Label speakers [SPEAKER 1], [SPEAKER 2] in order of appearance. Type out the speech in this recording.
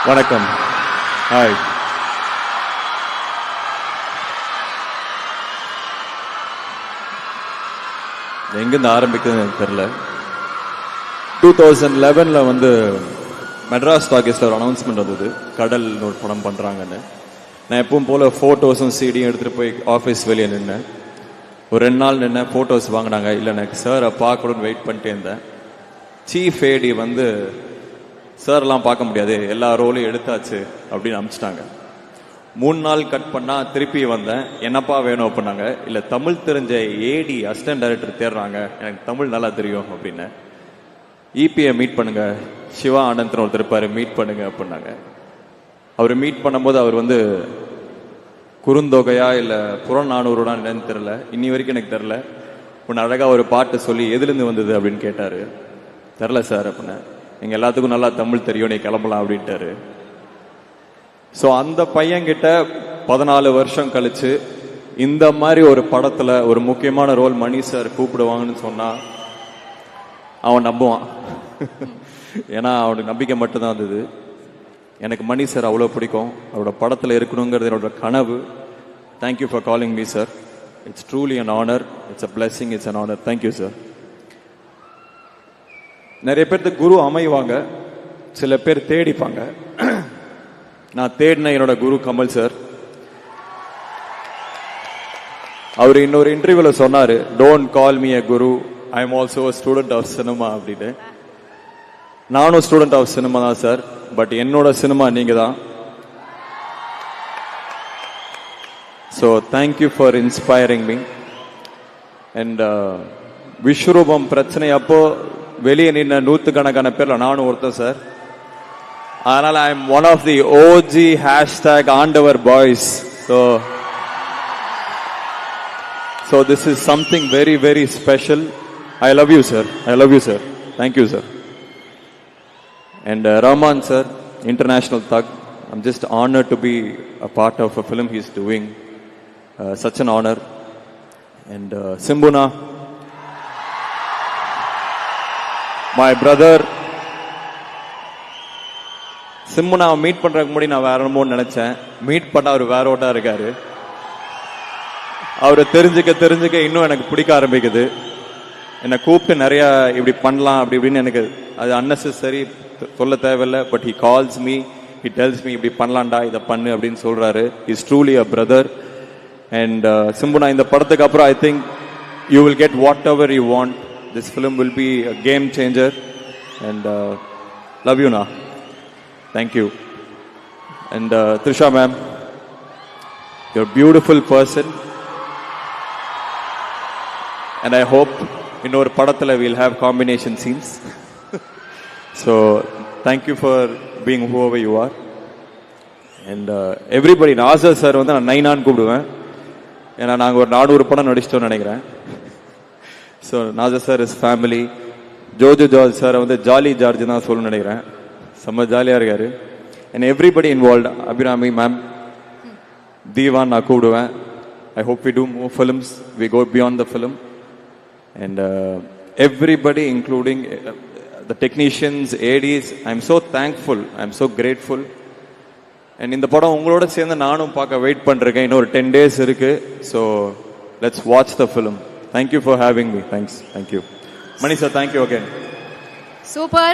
[SPEAKER 1] வணக்கம். ஹாய். எங்கிருந்து ஆரம்பிக்குதுன்னு எனக்கு தெரியல. 2011 வந்து மெட்ராஸ் டாக்கீஸ்ல ஒரு அனௌன்ஸ்மெண்ட் வந்தது, கடல் ஒரு படம் பண்றாங்கன்னு. நான் எப்பவும் போல போட்டோஸும் சிடியும் எடுத்துட்டு போய் ஆஃபீஸ் வெளியே நின்னேன். ஒரு 2 நாள் நின்ன போட்டோஸ் வாங்கினாங்க. இல்லை எனக்கு சாரை பார்க்கணும்னு வெயிட் பண்ணிட்டே இருந்தேன். சீஃப் ஏடி வந்து சார்லாம் பார்க்க முடியாது, எல்லா ரோலையும் எடுத்தாச்சு அப்படின்னு அனுப்பிச்சிட்டாங்க. 3 நாள் கட் பண்ணா திருப்பி வந்தேன். என்னப்பா வேணும் அப்படின்னாங்க. இல்லை தமிழ் தெரிஞ்ச ஏடி அசிஸ்டன்ட் டைரக்டர் தேடுறாங்க, எனக்கு தமிழ் நல்லா தெரியும் அப்படின்னு. இபிஐ மீட் பண்ணுங்க, சிவா ஆனந்தன் ஒருத்தர் இருப்பாரு, மீட் பண்ணுங்க அப்படின்னாங்க. அவர் மீட் பண்ணும்போது அவர் வந்து குறுந்தொகையா இல்லை புறநானூறுனா என்னன்னு தெரியல, இன்னி வரைக்கும் எனக்கு தெரில. உன்னை அழகாக ஒரு பாட்டு சொல்லி எதுலேருந்து வந்தது அப்படின்னு கேட்டார். தெரில சார் அப்படின்னா. எங்கள் எல்லாத்துக்கும் நல்லா தமிழ் தெரியும், நீ கிளம்பலாம் அப்படின்ட்டாரு. ஸோ அந்த பையன்கிட்ட 14 வருஷம் கழிச்சு இந்த மாதிரி ஒரு படத்தில் ஒரு முக்கியமான ரோல் மணி சார் கூப்பிடுவாங்கன்னு சொன்னால் அவன் நம்புவான். ஏன்னா அவனுக்கு நம்பிக்கை மட்டும்தான் இருந்தது. எனக்கு மணி சார் அவ்வளோ பிடிக்கும், அவரோட படத்தில் இருக்கணுங்கிறது என்னோட கனவு. Thank you for calling me sir. It's truly an honour, it's a blessing, it's an honour. Thank you sir. நிறைய பேருக்கு குரு அமைவாங்க, சில பேர் தேடிப்பாங்க. நான் தேடின என்னோட குரு கமல் சார். அவர் இன்னொரு இன்டர்வியூல சொன்னாரு, don't call me a guru, I am also student of cinema அப்படின்னு. நானும் ஸ்டூடெண்ட் ஆஃப் சினிமா தான் சார், பட் என்னோட சினிமா நீங்க தான். So thank you for inspiring me. And Vishwaroopam பிரச்சனை அப்போ வெளியே நின்ன 100கணக்கான பேர்ல நானும் ஒருத்தன் சார். அதனால I am one of the OG hashtag Aandavar boys. So this is something very very special. I love you sir, I love you sir. Thank you sir. And Rahman sir, international thug. I'm just honored to be a part of a film he's doing. Such an honor. And Simbuna, my brother. Simbuna meet பண்றதுக்கு முன்னாடி நான் வேற என்னமோ நினைச்சேன். Meet பண்ண அவர் வேற ஓட்டா இருக்காரு. அவரை தெரிஞ்சுக்க இன்னும் எனக்கு பிடிக்க ஆரம்பிக்குது. என்னை கூப்பிட்டு நிறைய இப்படி பண்ணலாம் அப்படி இப்படின்னு எனக்கு அது அன்னெசரி சொல்ல தேவையில்லை. But he calls me, he tells me இப்படி பண்ணலாம்டா, இதை பண்ணு அப்படின்னு சொல்றாரு. Is truly a brother. And சிம்புனா, இந்த படத்துக்கு அப்புறம் I think you will get whatever you want. This film will be a game changer. And love you நா. Thank you. And Trisha ma'am, you're beautiful person. And I hope இன்னொரு படத்தில் we'll have combination scenes. So thank you for being whoever you are. And everybody, Nassar sir வந்து நான் நைனான்னு கூப்பிடுவேன், ஏன்னா நாங்கள் ஒரு 400 படம் நடிச்சிட்டோம்னு நினைக்கிறேன். So Nasser sir is family. Jojo George sir வந்து ஜாலி ஜார்ஜ் தான் சொல்லணும்னு நினைக்கிறேன், செம்ம ஜாலியாக இருக்காரு. And everybody involved, Abhirami ma'am, தீவான் நான் கூப்பிடுவேன். I hope we do more films, we go beyond the film. And everybody, including the technicians, ADs, I'm so thankful, I'm so grateful. And இந்த படம் உங்களோட சேர்ந்து நானும் பார்க்க வெயிட் பண்றேன். இன்னொரு 10 days இருக்கு. So let's watch the film. Thank you for having me. Thanks. Thank you. Mani sir, thank you again.
[SPEAKER 2] Super.